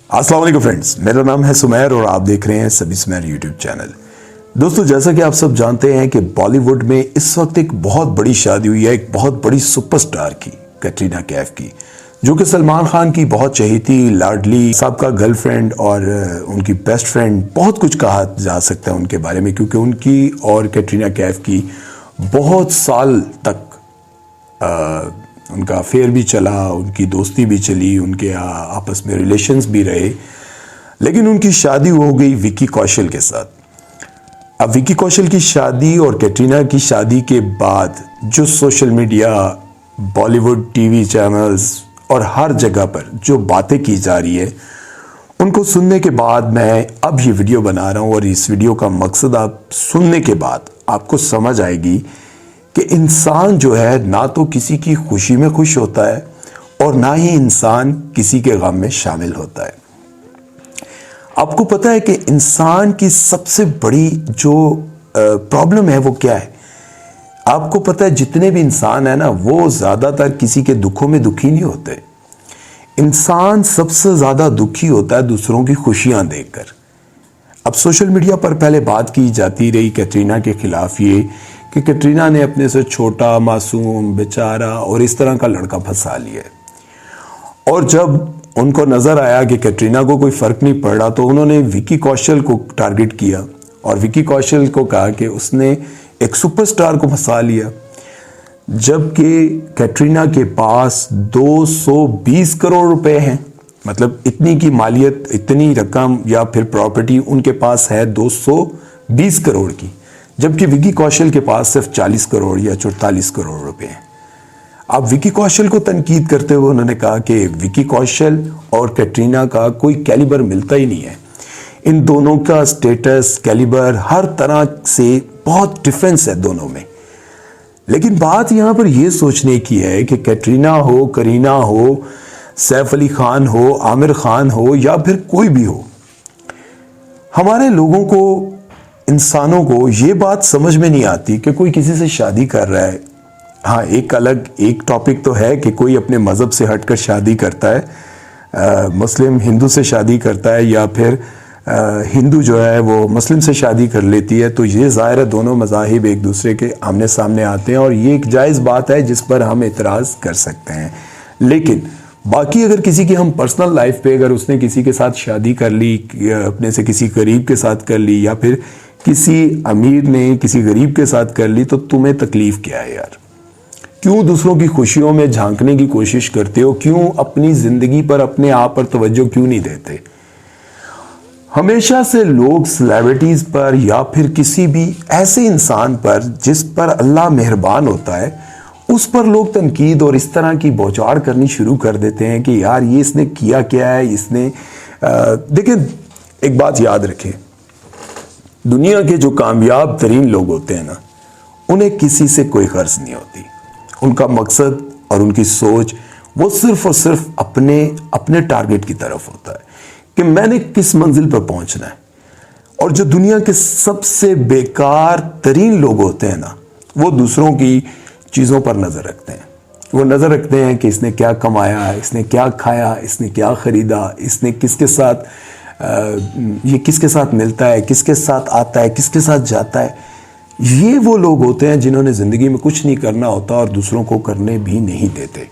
अस्सलाम वालेकुम फ्रेंड्स, मेरा नाम है सुमैर और आप देख रहे हैं सभी सुमैर यूट्यूब चैनल। दोस्तों, जैसा कि आप सब जानते हैं कि बॉलीवुड में इस वक्त एक बहुत बड़ी शादी हुई है एक बहुत बड़ी सुपरस्टार की, कैटरीना कैफ की, जो कि सलमान खान की बहुत चहेती, लाडली, सबका गर्लफ्रेंड और उनकी बेस्ट फ्रेंड। बहुत कुछ कहा जा सकता है उनके बारे में, क्योंकि उनकी और कैटरीना कैफ की बहुत साल तक उनका अफेयर भी चला, उनकी दोस्ती भी चली, उनके आपस में रिलेशंस भी रहे। लेकिन उनकी शादी हो गई विकी कौशल के साथ। अब विकी कौशल की शादी और कैटरीना की शादी के बाद जो social media, Bollywood TV channels और हर जगह पर जो बातें की जा रही है, उनको सुनने के बाद मैं अब ये वीडियो बना रहा हूँ। और इस वीडियो का मकसद आप सुनने के बाद आपको समझ आएगी कि इंसान जो है ना तो किसी की खुशी में खुश होता है और ना ही इंसान किसी के गम में शामिल होता है। आपको पता है कि इंसान की सबसे बड़ी जो प्रॉब्लम है वो क्या है? आपको पता है जितने भी इंसान है ना, वो ज्यादातर किसी के दुखों में दुखी नहीं होते। इंसान सबसे ज्यादा दुखी होता है दूसरों की खुशियां देखकर। अब सोशल मीडिया पर पहले बात की जाती रही कैटरीना के खिलाफ ये कि कैटरीना ने अपने से छोटा, मासूम, बेचारा और इस तरह का लड़का फंसा लिया। और जब उनको नजर आया कि कैटरीना को कोई फर्क नहीं पड़ रहा, तो उन्होंने विकी कौशल को टारगेट किया और विकी कौशल को कहा कि उसने एक सुपरस्टार को फंसा लिया। जबकि कैटरीना के पास 220 करोड़ रुपए हैं, मतलब इतनी की मालियत, इतनी रकम या फिर प्रॉपर्टी उनके पास है 220 करोड़ की, जबकि विकी कौशल के पास सिर्फ 40 करोड़ या 44 करोड़ रुपए हैं। अब विकी कौशल को तनकीद करते हुए उन्होंने कहा कि विकी कौशल और कैटरीना का कोई कैलिबर मिलता ही नहीं है। इन दोनों का स्टेटस, कैलिबर, हर तरह से बहुत डिफरेंस है दोनों में। लेकिन बात यहां पर यह सोचने की है कि कैटरीना हो, करीना हो, सैफ अली खान हो, आमिर खान हो या फिर कोई भी हो, हमारे लोगों को, इंसानों को ये बात समझ में नहीं आती कि कोई किसी से शादी कर रहा है। हाँ, एक टॉपिक तो है कि कोई अपने मज़हब से हटकर शादी करता है, मुस्लिम हिंदू से शादी करता है या फिर हिंदू जो है वो मुस्लिम से शादी कर लेती है। तो ये ज़ाहिर है दोनों मज़ाहिब एक दूसरे के आमने सामने आते हैं और ये एक जायज़ बात है जिस पर हम एतराज़ कर सकते हैं। लेकिन बाकी अगर किसी की हम पर्सनल लाइफ पे, अगर उसने किसी के साथ शादी कर ली, अपने से किसी गरीब के साथ कर ली या फिर किसी अमीर ने किसी गरीब के साथ कर ली, तो तुम्हें तकलीफ क्या है यार? क्यों दूसरों की खुशियों में झांकने की कोशिश करते हो? क्यों अपनी जिंदगी पर, अपने आप पर तवज्जो क्यों नहीं देते? हमेशा से लोग सेलिब्रिटीज पर या फिर किसी भी ऐसे इंसान पर जिस पर अल्लाह मेहरबान होता है, उस पर लोग तनकीद और इस तरह की बौछार करनी शुरू कर देते हैं कि यार ये इसने किया क्या है, इसने देखिए एक बात याद रखें, दुनिया के जो कामयाब तरीन लोग होते हैं ना, उन्हें किसी से कोई गर्ज नहीं होती। उनका मकसद और उनकी सोच वो सिर्फ और सिर्फ अपने टारगेट की तरफ होता है कि मैंने किस मंजिल पर पहुंचना है। और जो दुनिया के सबसे बेकार तरीन लोग होते हैं ना, वो दूसरों की चीज़ों पर नज़र रखते हैं। वो नज़र रखते हैं कि इसने क्या कमाया, इसने क्या खाया, इसने क्या ख़रीदा, इसने किसके साथ ये किसके साथ मिलता है, किसके साथ आता है, किसके साथ जाता है। ये वो लोग होते हैं जिन्होंने ज़िंदगी में कुछ नहीं करना होता और दूसरों को करने भी नहीं देते।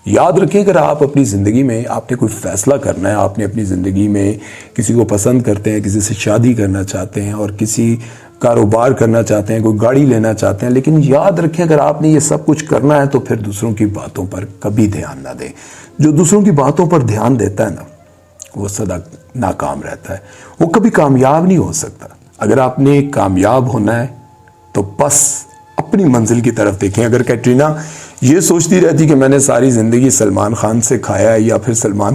याद रखें, अगर आप अपनी ज़िंदगी में आपने कोई फ़ैसला करना है, आपने अपनी ज़िंदगी में किसी को पसंद करते हैं, किसी से शादी करना चाहते हैं और किसी कारोबार करना चाहते हैं, कोई गाड़ी लेना चाहते हैं, लेकिन याद रखें अगर आपने ये सब कुछ करना है तो फिर दूसरों की बातों पर कभी ध्यान ना दें। जो दूसरों की बातों पर ध्यान देता है ना, वो सदा नाकाम रहता है, वो कभी कामयाब नहीं हो सकता। अगर आपने कामयाब होना है तो बस अपनी मंजिल की तरफ देखें। अगर कैटरीना ये सोचती रहती कि मैंने सारी ज़िंदगी सलमान खान से खाया है या फिर सलमान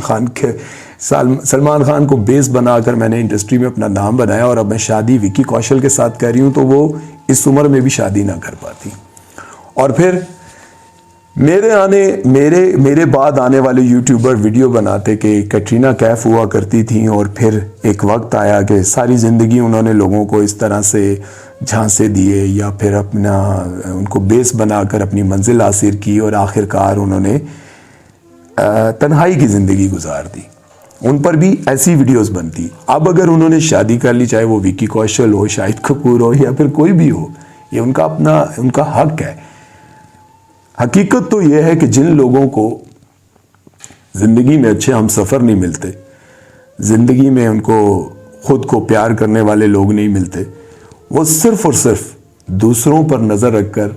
खान को बेस बनाकर मैंने इंडस्ट्री में अपना नाम बनाया और अब मैं शादी विकी कौशल के साथ कर रही हूँ, तो वो इस उम्र में भी शादी ना कर पाती। और फिर मेरे बाद आने वाले यूट्यूबर वीडियो बनाते कि कैटरीना कैफ हुआ करती थी और फिर एक वक्त आया कि सारी ज़िंदगी उन्होंने लोगों को इस तरह से झांसे दिए या फिर उनको बेस बनाकर अपनी मंजिल हासिल की और आखिरकार उन्होंने तन्हाई की ज़िंदगी गुजार दी। उन पर भी ऐसी वीडियोस बनती। अब अगर उन्होंने शादी कर ली, चाहे वो विकी कौशल हो, शाहिद कपूर हो या फिर कोई भी हो, ये उनका हक है। हकीकत तो यह है कि जिन लोगों को जिंदगी में अच्छे हम सफर नहीं मिलते, जिंदगी में उनको खुद को प्यार करने वाले लोग नहीं मिलते, वो सिर्फ और सिर्फ दूसरों पर नजर रखकर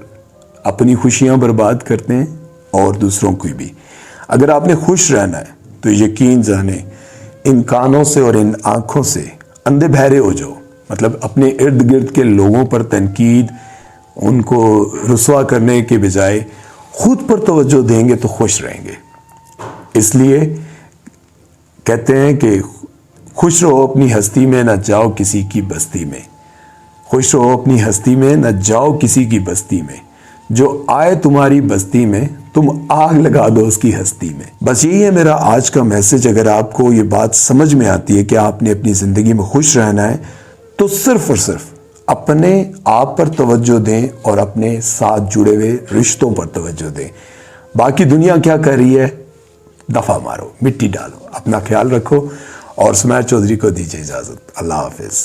अपनी खुशियां बर्बाद करते हैं और दूसरों की भी। अगर आपने खुश रहना है तो यकीन जाने इन कानों से और इन आंखों से अंधे बहरे हो जाओ। मतलब अपने इर्द गिर्द के लोगों पर तनकीद, उनको रुसवा करने के बजाय खुद पर तवज्जो देंगे तो खुश रहेंगे। इसलिए कहते हैं कि खुश रहो अपनी हस्ती में, न जाओ किसी की बस्ती में। खुश रहो अपनी हस्ती में, न जाओ किसी की बस्ती में। जो आए तुम्हारी बस्ती में, तुम आग लगा दो उसकी हस्ती में। बस यही है मेरा आज का मैसेज। अगर आपको ये बात समझ में आती है कि आपने अपनी जिंदगी में खुश रहना है, तो सिर्फ और सिर्फ अपने आप पर तवज्जो दें और अपने साथ जुड़े हुए रिश्तों पर तवज्जो दें। बाकी दुनिया क्या कर रही है, दफा मारो, मिट्टी डालो। अपना ख्याल रखो और सुमैर चौधरी को दीजिए इजाजत। अल्लाह हाफिज।